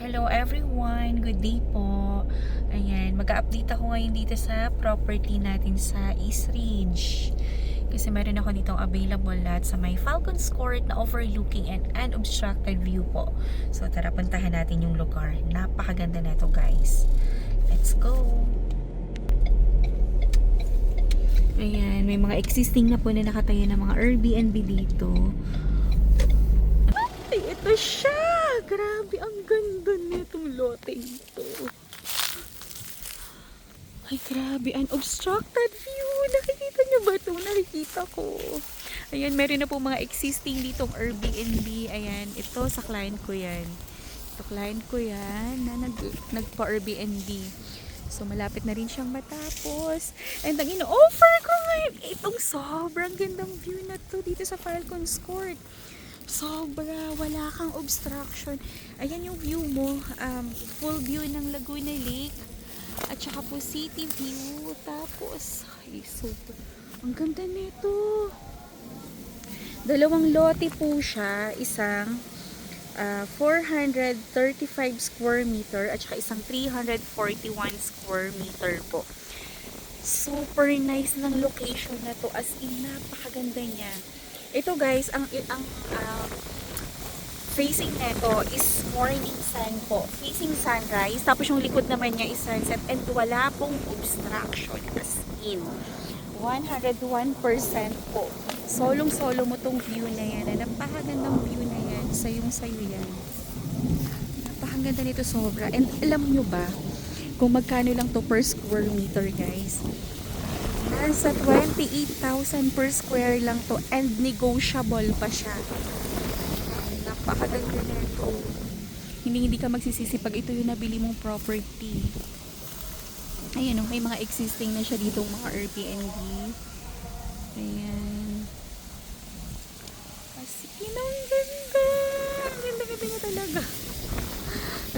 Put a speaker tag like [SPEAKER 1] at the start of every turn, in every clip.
[SPEAKER 1] Hello everyone! Good day po! Ayan, mag-update ako ngayon dito sa property natin sa East Ridge. Kasi meron ako ditong available lot sa may Falcons Court na overlooking and unobstructed view po. So tara, puntahan natin yung lugar. Napakaganda na ito guys. Let's go! Ayan, may mga existing na po na nakatayo ng mga Airbnb dito. Ay, ito siya! Grabe, ang ganda nitong lote ito. Ay, grabe, unobstructed view. Nakikita niyo ba ito? Nakikita ko. Ayan, meron na po mga existing ditong Airbnb. Ayan, ito sa client ko yan. Ito, client ko yan na nagpa-Airbnb. So, malapit na rin siyang matapos. And ang ino-offer ko ngayon, itong sobrang gandang view na to dito sa Falcons Court. Sobra, wala kang obstruction. Ayan yung view mo, full view ng Laguna Lake at saka po city view. Tapos, ay super, ang ganda nito. Dalawang lote po siya, isang 435 square meter at saka isang 341 square meter po. Super nice ng location na to, as in napakaganda niya. Ito guys, ang facing neto is morning sun po. Facing sunrise. Tapos yung likod naman niya is sunset. And wala pong obstruction. As in, 101% po. Solong-solo mo tong view na yan. Napakagandang view na yan. Sayong-sayo yan. Napakaganda nito sobra. And alam nyo ba, kung magkano lang to per square meter guys? Nasa 28,000 per square lang to and negotiable pa siya. Napakaganda nito. Hindi ka magsisisi pag ito yung nabili mong property. Ayan, may mga existing na siya dito mga Airbnb. Ayan. Kasi ang ganda. Ang ganda niya talaga.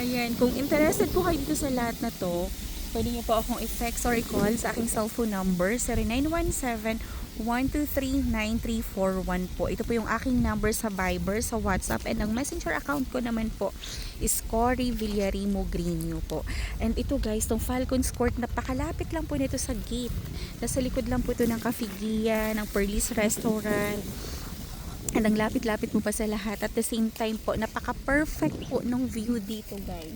[SPEAKER 1] Ayan, kung interested po kayo dito sa lahat na to, pwede niyo po akong i-text or i-call sa aking cellphone number 0917-123-9341 po. Ito po yung aking number sa Viber, sa WhatsApp, and ang messenger account ko naman po is Cory Villarimo Greenio po. And ito guys, tong Falcons Court, napakalapit lang po nito sa gate. Nasa likod lang po ito ng Cafigia, ng Perlis Restaurant. And ang lapit-lapit mo pa sa lahat. At the same time po, napaka-perfect po ng view dito guys.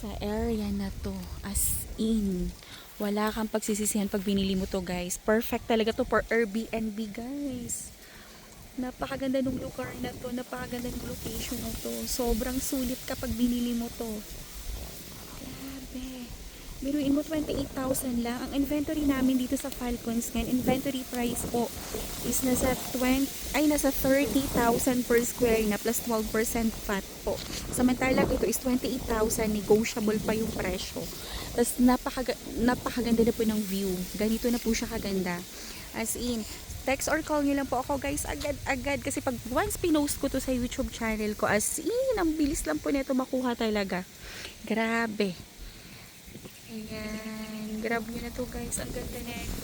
[SPEAKER 1] Sa area na to, as in, wala kang pagsisisihan pag binili mo to guys. Perfect talaga to for Airbnb guys. Napakaganda ng lugar na to, napakaganda ng location na to. Sobrang sulit kapag binili mo to. Grabe. Biruin mo 28,000 lang. Ang inventory namin dito sa Falcons ngayon, inventory price po is nasa 30,000 per square na plus 12% VAT po. Samantalang ito is 28,000, negotiable pa yung presyo. Tapos napakaganda na po ng view. Ganito na po siya kaganda. As in, text or call nyo lang po ako guys agad-agad kasi pag once pinost ko to sa YouTube channel ko, as in, ang bilis lang po nito makuha talaga. Grabe. Ayan, grab nyo na to guys, ang ganda na ito.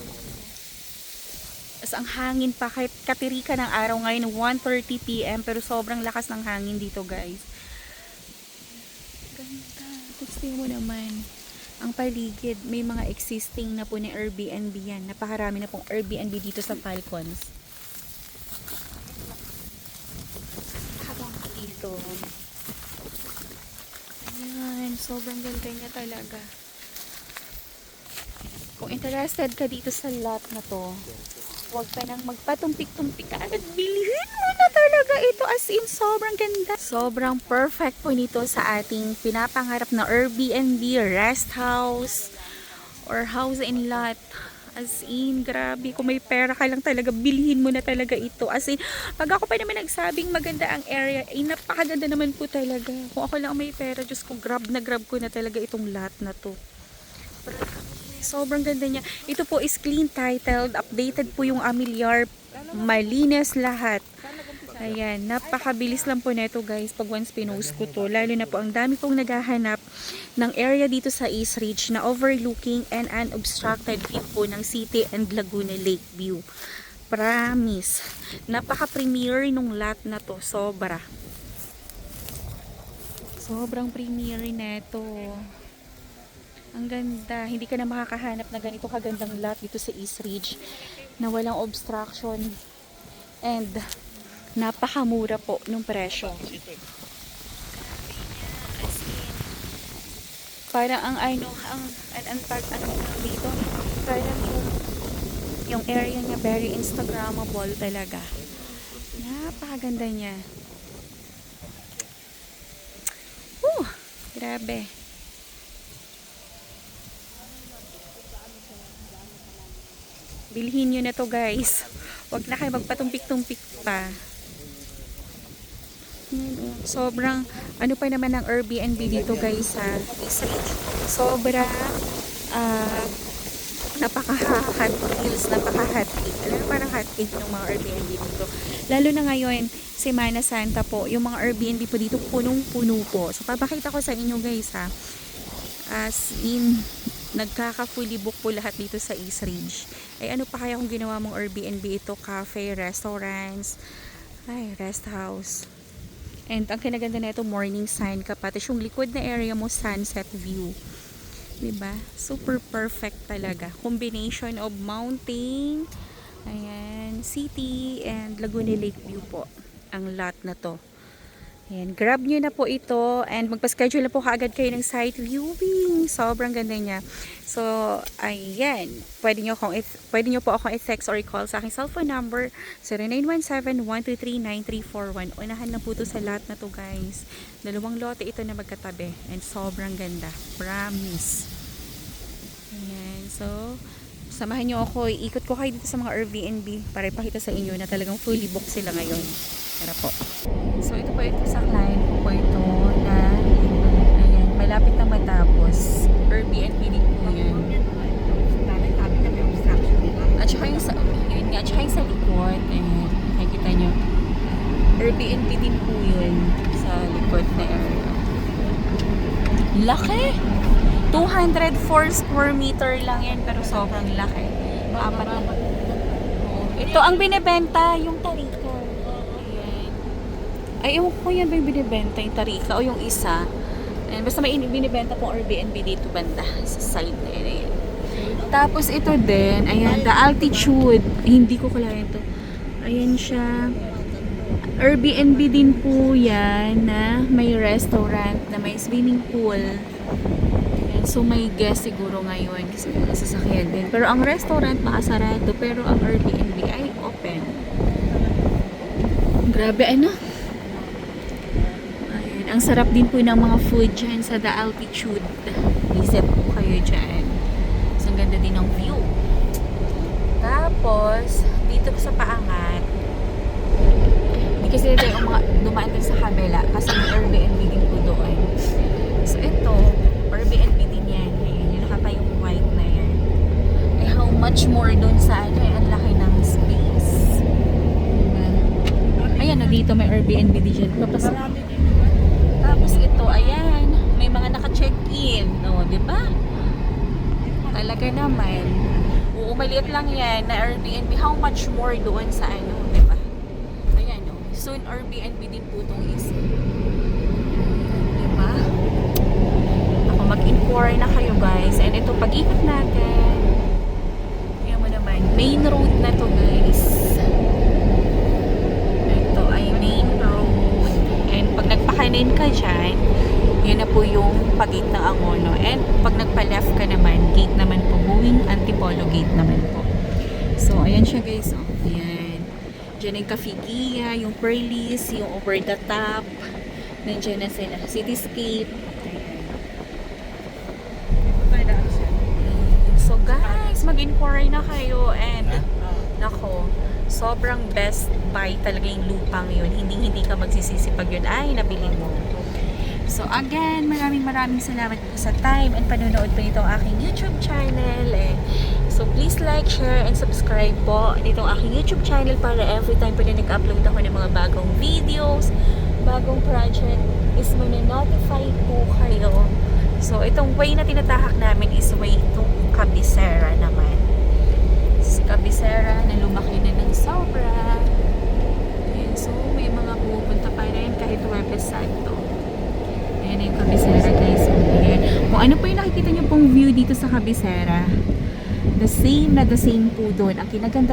[SPEAKER 1] As ang hangin pa, kahit katirika ng araw ngayon 1:30 PM, pero sobrang lakas ng hangin dito guys. Ganda, gusto mo naman. Ang paligid, may mga existing na po na Airbnb yan. Napakarami na pong Airbnb dito sa Falcons. Habang dito. Ayan, sobrang ganda niya talaga. Kung interested ka dito sa lot na to, huwag ka nang magpatumpik-tumpik ka agad. Bilhin mo na talaga ito, as in sobrang ganda. Sobrang perfect po nito sa ating pinapangarap na Airbnb, rest house, or house in lot. As in, grabe. Kung may pera ka lang talaga, bilhin mo na talaga ito. As in, pag ako pa naman nagsabing maganda ang area, ay napakaganda naman po talaga. Kung ako lang may pera, Diyos ko, grab ko na talaga itong lot na to. Sobrang ganda niya. Ito po is clean titled, updated po yung amilyar, malinis lahat. Ayan, napakabilis lang po neto guys pag once pinost ko to. Lalo na po ang dami pong naghahanap ng area dito sa East Ridge na overlooking and unobstructed view po ng city and Laguna Lake view. Promise. Napaka-premier nung lot na to. Sobra. Sobrang premier neto. Ang ganda. Hindi ka na makakahanap na ganito kagandang lot dito sa East Ridge na walang obstruction and napakamura po nung presyo. Parang ang ano, ang dito, parang yung area niya very Instagrammable talaga. Napakaganda niya. Grabe. Bilhin nyo na to guys. Huwag na kayo magpatumpik-tumpik pa. Sobrang ano pa naman ang Airbnb dito guys sa East Ridge. Sobrang napaka-hot deals, napaka-hot cake. Alam mo, parang hot cake ng mga Airbnb dito. Lalo na ngayon, Semana Santa po, yung mga Airbnb po dito punong-puno po. So, papakita ko sa inyo guys ha. As in, nagkaka-fully book po lahat dito sa East Ridge. Ay, ano pa kaya kung ginawa mong Airbnb ito? Cafe, restaurants, ay, rest house. And ang kinaganda na ito, morning sun ka pa. Tapos yung likod na area mo, sunset view. Diba? Super perfect talaga. Combination of mountain, ayan, city, and Laguna Lake view po. Ang lot na to. Ayan, grab nyo na po ito and magpa-schedule na po kaagad kayo ng site viewing. Sobrang ganda niya. So, ayan. Pwede nyo po akong i-text or i-call sa aking cellphone number 0917-123-9341. Unahan na po ito sa lot na to guys. Dalawang lote ito na magkatabi and sobrang ganda. Promise. Ayan. So, samahan nyo ako. Iikot ko kayo dito sa mga Airbnb para ipakita sa inyo na talagang fully booked sila ngayon. Tara po. So, ito po ito sa client ko po ito na ayan, malapit na matapos. Airbnb din po yan. At saka yung sa, yun nga, at saka yung sa likod, ayan, nakikita nyo. Airbnb din po yun sa likod na area. Laki! 204 square meter lang yan, pero sobrang laki. Apat na. Ito ang binibenta, yung tarika. Ay, ewan ko yan ba yung binibenta, yung tarika o yung isa. Ayan, basta may binibenta pong Airbnb dito banda sa side na yun. Tapos ito din, ayan, the altitude. Hindi ko kalayan to. Ayan siya. Airbnb din po yan na may restaurant, na may swimming pool. Ayan, so may guest siguro ngayon kasi may sasakyan din. Pero ang restaurant makasarado, pero ang Airbnb ay open. Grabe, ano? Ang sarap din po ng mga food dyan sa the altitude. Isip po kayo dyan. So, ang ganda din ng view. Tapos, dito sa paangat, hindi kasi dito yung mga dumaan din sa kabila kasi may Airbnb din po doon. So, ito, Airbnb din yan. Ayan, yung nakatayong white na yan. Eh, how much more doon sa ano, ang laki ng space. Ayan, dito may Airbnb din dyan. Papasok. Tapos ito, ayan, may mga naka-check-in, no, di ba? Talaga naman. Oo, maliit lang yan na Airbnb. How much more doon sa ano, di ba? Ayan, no. Soon Airbnb din po itong isa. Di ba? Ako, mag-inquire na kayo, guys. And ito, pag-ikot natin, ayan mo naman, main road na to, guys. Ito ay main road. And pag nagpakanin ka dyan, yun na po yung pag-gate ng Angono. And pag nagpa-left ka naman, gate naman po, Buwing Antipolo gate naman po. So, ayan siya guys. Oh, ayan. Diyan yung Cafigia, yung Perlis, yung Over the Top. Nandiyan na sila. Cityscape. So guys, mag-inquire na kayo. And, nako, sobrang best buy talaga yung lupang yun. Hindi ka magsisisi pag yun ay nabili mo. So again, maraming salamat po sa time and panonood po nitong aking YouTube channel. So please like, share, and subscribe po nitong aking YouTube channel para every time po na nag-upload ako ng mga bagong videos, bagong project, is notify po kayo. So itong way na tinatahak namin is way to Cabecera naman. Si Cabecera na lumaki na ng sobra. Ayan, so may mga pupunta pa rin kahit Huwebes Santo. Ayan na yung kabisera guys. Ayan. Kung ano po yung nakikita nyo pong view dito sa kabisera, the same po doon. Ang kinaganda